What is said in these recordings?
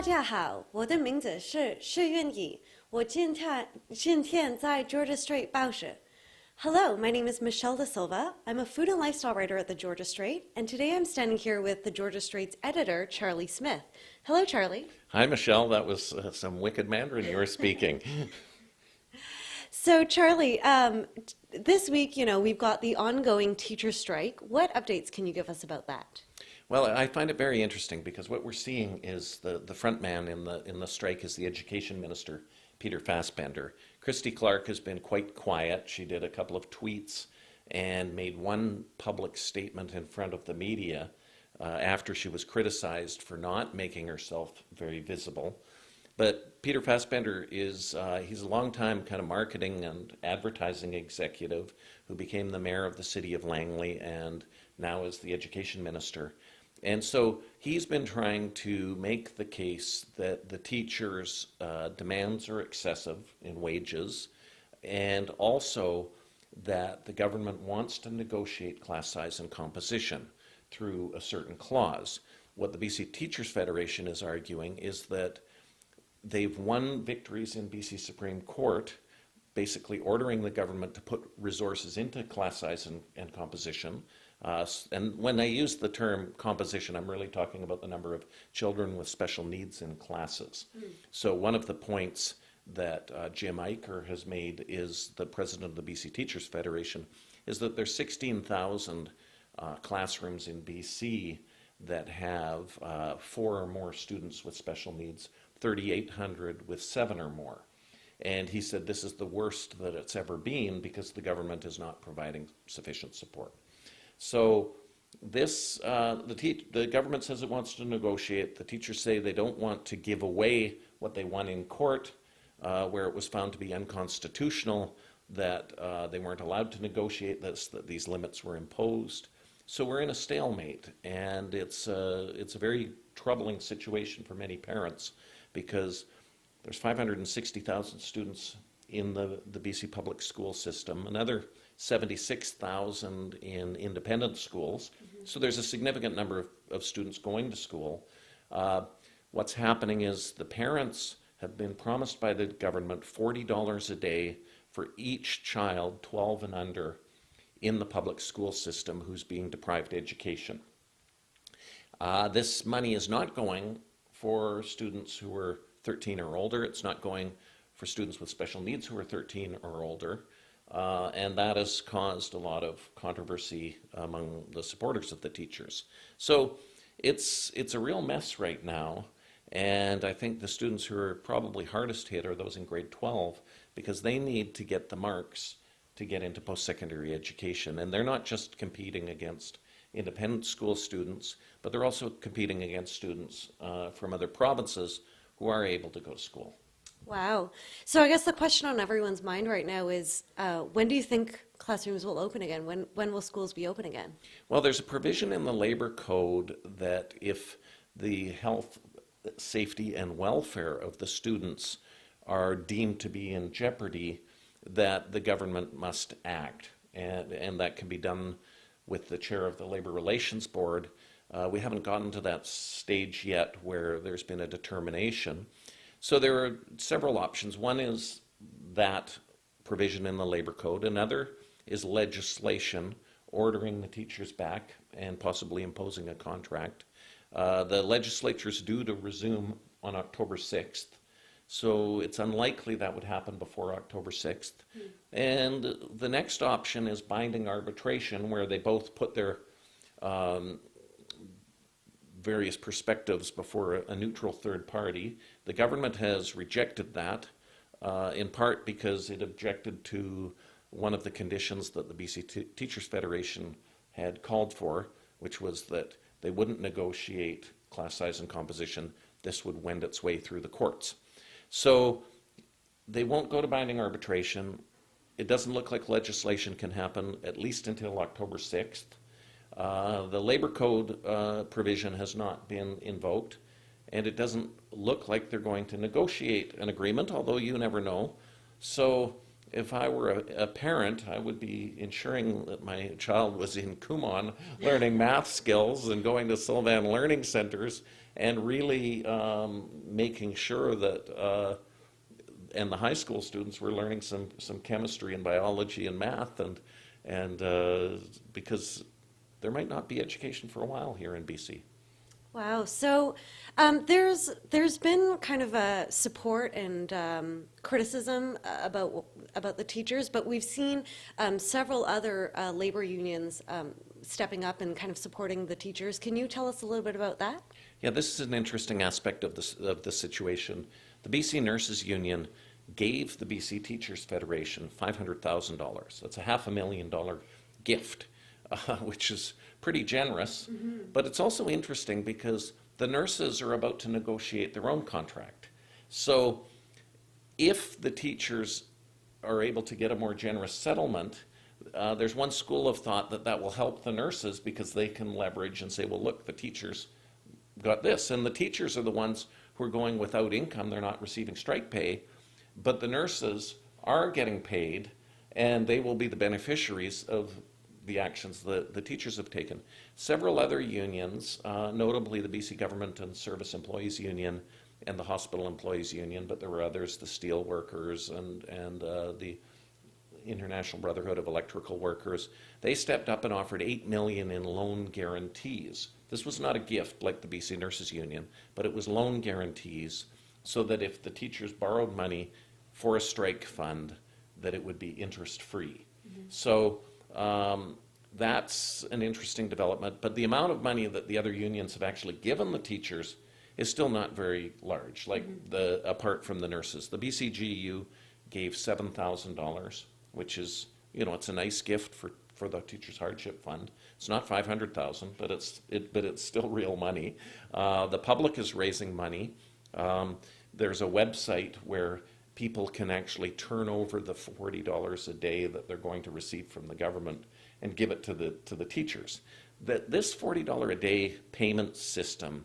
家好，我的名字是施韵仪，我今天在 Georgia Strait 报社。Hello, my name is Michelle Da Silva. I'm a food and lifestyle writer at the Georgia Strait, and today I'm standing here with the Georgia Strait's editor, Charlie Smith. Hello, Charlie. Hi, Michelle. That was some wicked Mandarin you were speaking. So, Charlie, this week, we've got the ongoing teacher strike. What updates can you give us about that? Well, I find it very interesting because what we're seeing is the front man in the strike is the education minister, Peter Fassbender. Christy Clark has been quite quiet. She did a couple of tweets and made one public statement in front of the media after she was criticized for not making herself very visible. But Peter Fassbender he's a longtime kind of marketing and advertising executive who became the mayor of the city of Langley and now is the education minister. And so he's been trying to make the case that the teachers' demands are excessive in wages, and also that the government wants to negotiate class size and composition through a certain clause. What the BC Teachers Federation is arguing is that they've won victories in BC Supreme Court, basically ordering the government to put resources into class size and composition. And when I use the term composition, I'm really talking about the number of children with special needs in classes. So one of the points that Jim Eicher has made, is the president of the BC Teachers Federation, is that there's 16,000 classrooms in BC that have 4 or more students with special needs, 3,800 with 7 or more. And he said this is the worst that it's ever been because the government is not providing sufficient support. So this, the government says it wants to negotiate. The teachers say they don't want to give away what they won in court, where it was found to be unconstitutional, that they weren't allowed to negotiate this, that these limits were imposed. So we're in a stalemate, and it's a very troubling situation for many parents because there's 560,000 students in the BC public school system, another 76,000 in independent schools. So there's a significant number of students going to school. What's happening is the parents have been promised by the government $40 a day for each child 12 and under in the public school system who's being deprived education. This money is not going for students who are 13 or older. It's not going for students with special needs who are 13 or older. And that has caused a lot of controversy among the supporters of the teachers. So it's a real mess right now. And I think the students who are probably hardest hit are those in grade 12 because they need to get the marks to get into post-secondary education. And they're not just competing against independent school students, but they're also competing against students from other provinces who are able to go to school. Wow. So I guess the question on everyone's mind right now is, when do you think classrooms will open again? When will schools be open again? Well, there's a provision in the labor code that if the health, safety, and welfare of the students are deemed to be in jeopardy, that the government must act. And that can be done with the chair of the Labor Relations Board. We haven't gotten to that stage yet where there's been a determination. So there are several options. One is that provision in the labor code. Another is legislation ordering the teachers back and possibly imposing a contract. The legislature is due to resume on October 6th. So it's unlikely that would happen before October 6th. And the next option is binding arbitration, where they both put their various perspectives before a neutral third party. The government has rejected that, in part because it objected to one of the conditions that the BC Teachers Federation had called for, which was that they wouldn't negotiate class size and composition. This would wend its way through the courts. So they won't go to binding arbitration. It doesn't look like legislation can happen at least until October 6th. The labor code provision has not been invoked, and it doesn't look like they're going to negotiate an agreement, although you never know. So if I were a parent, I would be ensuring that my child was in Kumon learning math skills and going to Sylvan Learning Centers and really making sure that, and the high school students were learning some chemistry and biology and math, and because there might not be education for a while here in BC. Wow. So there's been kind of a support and criticism about the teachers, but we've seen several other labor unions stepping up and kind of supporting the teachers. Can you tell us a little bit about that? Yeah, this is an interesting aspect of the situation. The BC Nurses Union gave the BC Teachers Federation $500,000. That's a $500,000 gift, which is pretty generous. Mm-hmm. But it's also interesting because the nurses are about to negotiate their own contract. So if the teachers are able to get a more generous settlement, there's one school of thought that will help the nurses because they can leverage and say, well, look, the teachers got this. And the teachers are the ones who are going without income. They're not receiving strike pay. But the nurses are getting paid, and they will be the beneficiaries of the actions that the teachers have taken. Several other unions, notably the BC Government and Service Employees Union and the Hospital Employees Union, but there were others, the steel workers and the International Brotherhood of Electrical Workers, they stepped up and offered $8 million in loan guarantees. This was not a gift like the BC Nurses Union, but it was loan guarantees so that if the teachers borrowed money for a strike fund, that it would be interest-free. Mm-hmm. So that's an interesting development, but the amount of money that the other unions have actually given the teachers is still not very large, like mm-hmm. Apart from the nurses. The BCGU gave $7,000, which is, it's a nice gift for the Teachers Hardship Fund. It's not $500,000, but it's still real money. The public is raising money. There's a website where people can actually turn over the $40 a day that they're going to receive from the government and give it to the teachers. This $40 a day payment system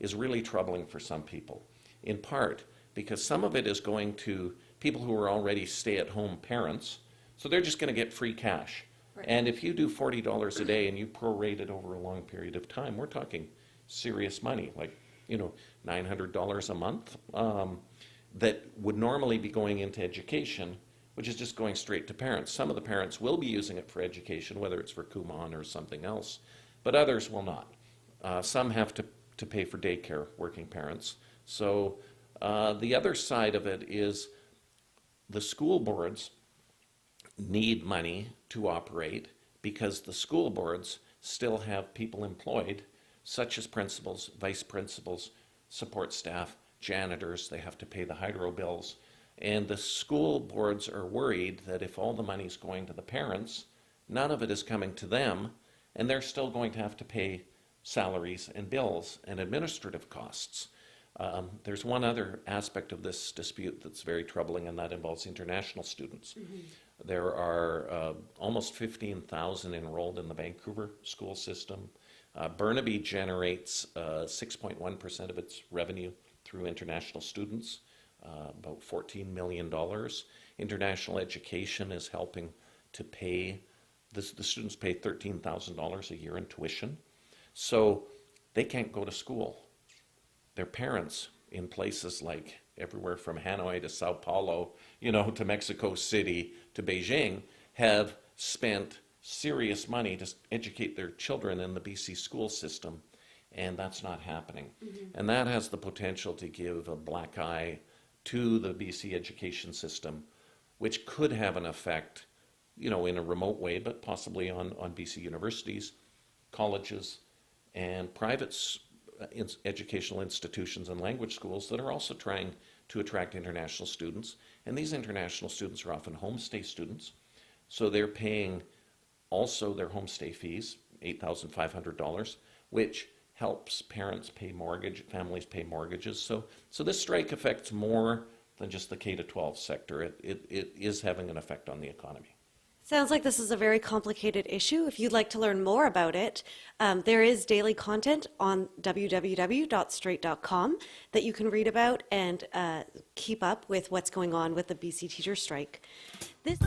is really troubling for some people, in part because some of it is going to people who are already stay-at-home parents, so they're just going to get free cash. Right. And if you do $40 a day and you prorate it over a long period of time, we're talking serious money, like $900 a month. That would normally be going into education, which is just going straight to parents. Some of the parents will be using it for education, whether it's for Kumon or something else, but others will not. Some have to pay for daycare, working parents. So the other side of it is the school boards need money to operate because the school boards still have people employed, such as principals, vice principals, support staff, janitors. They have to pay the hydro bills. And the school boards are worried that if all the money is going to the parents, none of it is coming to them, and they're still going to have to pay salaries and bills and administrative costs. There's one other aspect of this dispute that's very troubling, and that involves international students. Mm-hmm. There are almost 15,000 enrolled in the Vancouver school system. Burnaby generates 6.1% of its revenue through international students, about $14 million. International education is helping to pay, the students pay $13,000 a year in tuition. So they can't go to school. Their parents in places like everywhere from Hanoi to Sao Paulo, to Mexico City to Beijing, have spent serious money to educate their children in the BC school system. And that's not happening. Mm-hmm. And that has the potential to give a black eye to the BC education system, which could have an effect, in a remote way, but possibly on BC universities, colleges, and private educational institutions and language schools that are also trying to attract international students. And these international students are often homestay students, so they're paying also their homestay fees, $8,500, which helps parents pay families pay mortgages. So this strike affects more than just the K-12 sector. It is having an effect on the economy. Sounds like this is a very complicated issue. If you'd like to learn more about it, there is daily content on www.straight.com that you can read about and keep up with what's going on with the BC teacher strike. This